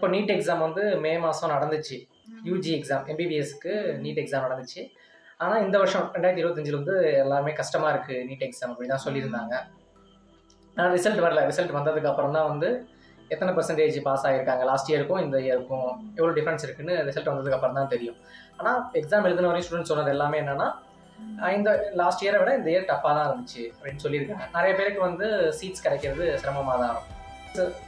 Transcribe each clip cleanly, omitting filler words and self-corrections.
இப்போ NEET exam வந்து மே மாதம் நடந்துச்சு. யூஜி எக்ஸாம் எம்பிபிஎஸ்க்கு நீட் எக்ஸாம் நடந்துச்சு. ஆனால் இந்த வருஷம் 2025 வந்து எல்லாருமே கஷ்டமாக இருக்குது நீட் எக்ஸாம் அப்படி தான் சொல்லியிருந்தாங்க. ஆனால் ரிசல்ட் வரல. ரிசல்ட் வந்ததுக்கு அப்புறம் தான் வந்து எத்தனை பர்சன்டேஜ் பாஸ் ஆகியிருக்காங்க லாஸ்ட் இயருக்கும் இந்த இயருக்கும் எவ்வளோ டிஃப்ரென்ஸ் இருக்குன்னு ரிசல்ட் வந்ததுக்கு அப்புறம் தான் தெரியும். ஆனால் எக்ஸாம் எழுதின வரையும் ஸ்டூடெண்ட்ஸ் சொன்னது எல்லாமே என்னென்னா இந்த லாஸ்ட் இயரை விட இந்த இயர் டஃப்பாக தான் இருந்துச்சு அப்படின்னு சொல்லியிருக்காங்க. நிறைய பேருக்கு வந்து சீட்ஸ் கிடைக்கிறது சிரமமாக தான் இருக்கும்.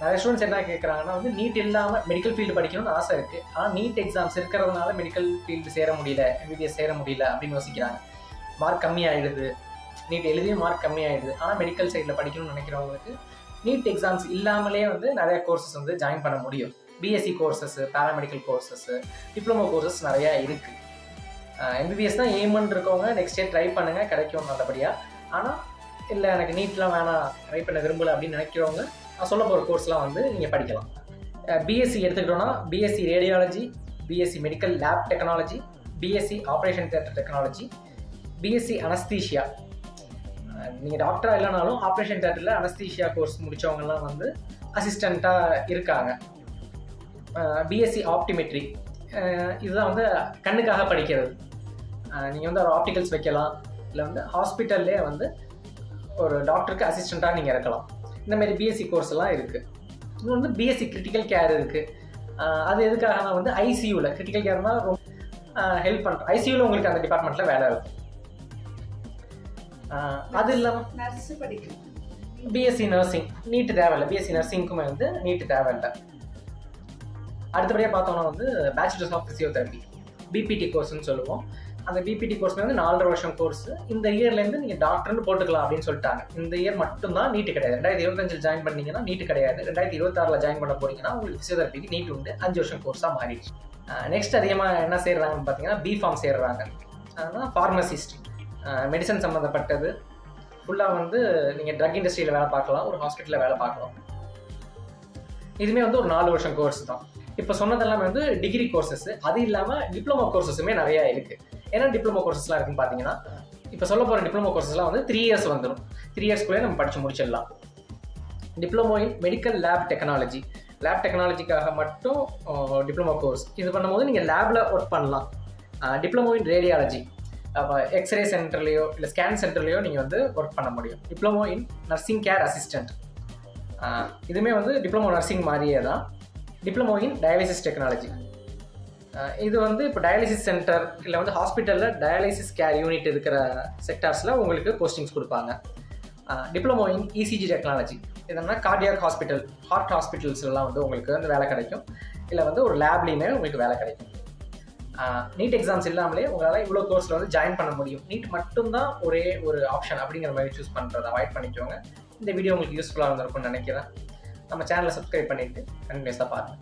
நிறைய ஸ்டூடெண்ட்ஸ் என்ன கேட்குறாங்கன்னா வந்து நீட் இல்லாமல் மெடிக்கல் ஃபீல்டு படிக்கணும்னு ஆசை இருக்குது. ஆனால் நீட் எக்ஸாம்ஸ் இருக்கிறதுனால மெடிக்கல் ஃபீல்டு சேர முடியல, எம்பிபிஎஸ் சேர முடியல அப்படின்னு யோசிக்கிறாங்க. மார்க் கம்மியாகிடுது, நீட் எழுதியும் மார்க் கம்மியாகிடுது. ஆனால் மெடிக்கல் சைடில் படிக்கணும்னு நினைக்கிறவங்களுக்கு நீட் எக்ஸாம்ஸ் இல்லாமலே வந்து நிறைய கோர்சஸ் வந்து ஜாயின் பண்ண முடியும். BSc courses, paramedical courses, diploma courses நிறையா இருக்குது. எம்பிபிஎஸ் தான் எய்மன் இருக்கவங்க நெக்ஸ்ட் இயர் ட்ரை பண்ணுங்கள், கிடைக்கும் நல்லபடியாக. ஆனால் இல்லை எனக்கு நீட்லாம் வேணாம், ட்ரை பண்ண விரும்பலை அப்படின்னு நினைக்கிறவங்க நான் சொல்ல போகிற கோர்ஸ்லாம் வந்து நீங்கள் படிக்கலாம். பிஎஸ்சி எடுத்துக்கிட்டோன்னா BSc radiology, BSc medical lab technology, BSc operation theatre technology, BSc anaesthesia. நீங்கள் டாக்டராக இல்லைனாலும் ஆப்ரேஷன் தியேட்டரில் அனஸ்தீஷியா கோர்ஸ் முடித்தவங்கலாம் வந்து அசிஸ்டண்ட்டாக இருக்காங்க. பிஎஸ்சி ஆப்டிமெட்ரி, இதுதான் வந்து கண்ணுக்காக படிக்கிறது. நீங்கள் வந்து ஒரு ஆப்டிகல்ஸ் வைக்கலாம், இல்லை வந்து ஹாஸ்பிட்டல்லே வந்து ஒரு டாக்டருக்கு அசிஸ்டண்ட்டாக நீங்கள் இருக்கலாம். இந்த மாதிரி பிஎஸ்சி கோர்ஸ் எல்லாம் இருக்குது. இன்னும் வந்து பிஎஸ்சி கிரிட்டிக்கல் கேர் இருக்குது. அது எதுக்காகனா வந்து ஐசியூவில் கிரிட்டிக்கல் கேர்னால் ரொம்ப ஹெல்ப் பண்ணுறோம். ஐசியூவில் உங்களுக்கு அந்த டிபார்ட்மெண்ட்டில் வேலை இருக்கும். அது இல்லாமல் நர்ஸு படிக்கலாம். பிஎஸ்சி நர்சிங் நீட்டு தேவையில்லை. பிஎஸ்சி நர்சிங்க்குமே வந்து நீட்டு தேவையில்லை. அடுத்தபடியாக பார்த்தோம்னா வந்து பேச்சுலர்ஸ் ஆஃப் ஃபிசியோதெரபி, பிபிடி கோர்ஸ்ன்னு சொல்லுவோம். அந்த பிபிடி கோர்ஸ்மே வந்து 4.5 வருஷம் கோர்ஸ். இந்த இயர்லேருந்து நீங்கள் டாக்டர்னு போட்டுக்கலாம் அப்படின்னு சொல்லிட்டாங்க. இந்த இயர் மட்டும்தான் நீட்டு கிடையாது. 2025 ஜாயின் பண்ணீங்கன்னா நீட்டு கிடையாது. 2026 ஜாயின் பண்ண போறீங்கன்னா உங்களுக்கு ஃபிசியோதெரபிக்கு நீட் உண்டு. 5 வருஷம் கோர்ஸாக மாறிடுச்சு. நெக்ஸ்ட் அதிகமாக என்ன சேர்றாங்கன்னு பார்த்தீங்கன்னா பிஃபார்ம் சேர்றாங்க. அதனால் ஃபார்மசிஸ்ட், மெடிசன் சம்மந்தப்பட்டது ஃபுல்லாக வந்து நீங்கள் ட்ரக் இண்டஸ்ட்ரியில் வேலை பார்க்கலாம், ஒரு ஹாஸ்பிட்டலில் வேலை பார்க்கலாம். இதுவுமே வந்து ஒரு 4 வருஷம் கோர்ஸ் தான். இப்போ சொன்னதெல்லாமே வந்து டிகிரி கோர்சஸ். அது இல்லாமல் டிப்ளமோ கோர்சஸுமே நிறையா இருக்குது. ஏன்னா டிப்ளமோ கோர்சஸ்லாம் இருக்குன்னு பார்த்தீங்கன்னா இப்போ சொல்ல போகிற டிப்ளமோ கோர்சஸ்லாம் வந்து 3 இயர்ஸ் வந்துடும். 3 இயர்ஸ்க்குள்ளே நம்ம படித்து முடிச்சிடலாம். Diploma in medical lab technology, lab டெக்னாலஜிக்காக மட்டும் டிப்ளமோ கோர்ஸ். இது பண்ணும்போது நீங்கள் லேபில் ஒர்க் பண்ணலாம். டிப்ளமோ இன் ரேடியாலஜி, அப்போ எக்ஸ்ரே சென்டர்லேயோ இல்லை ஸ்கேன் சென்டர்லேயோ நீங்கள் வந்து ஒர்க் பண்ண முடியும். Diploma in nursing care assistant, இதுவுமே வந்து டிப்ளமோ நர்சிங் மாதிரியே தான். டிப்ளமோ இன் டயாலிசிஸ் டெக்னாலஜி, இது வந்து இப்போ டயாலிசிஸ் சென்டர் இல்லை வந்து ஹாஸ்பிட்டலில் டயாலிசிஸ் கேர் யூனிட் இருக்கிற செக்டார்ஸில் உங்களுக்கு போஸ்டிங்ஸ் கொடுப்பாங்க. டிப்ளமோ இன் இசிஜி டெக்னாலஜி, இதனா கார்டியாக் ஹாஸ்பிட்டல், ஹார்ட் ஹாஸ்பிட்டல்ஸ்லாம் வந்து உங்களுக்கு வந்து வேலை கிடைக்கும். இல்லை வந்து ஒரு லேப்லேயுமே உங்களுக்கு வேலை கிடைக்கும். நீட் எக்ஸாம்ஸ் இல்லாமலே உங்களால் இவ்வளோ கோர்ஸில் வந்து ஜாயின் பண்ண முடியும். நீட் மட்டும்தான் ஒரே ஒரு ஆப்ஷன் அப்படிங்கிற மாதிரி சூஸ் பண்ணுறதை அவாய்ட் பண்ணிக்கோங்க. இந்த வீடியோ உங்களுக்கு யூஸ்ஃபுல்லாக இருந்திருக்கும்னு நினைக்கிறேன். நம்ம சேனலை சப்ஸ்கிரைப் பண்ணிவிட்டு கண்டினியூஸாக பாருங்கள்.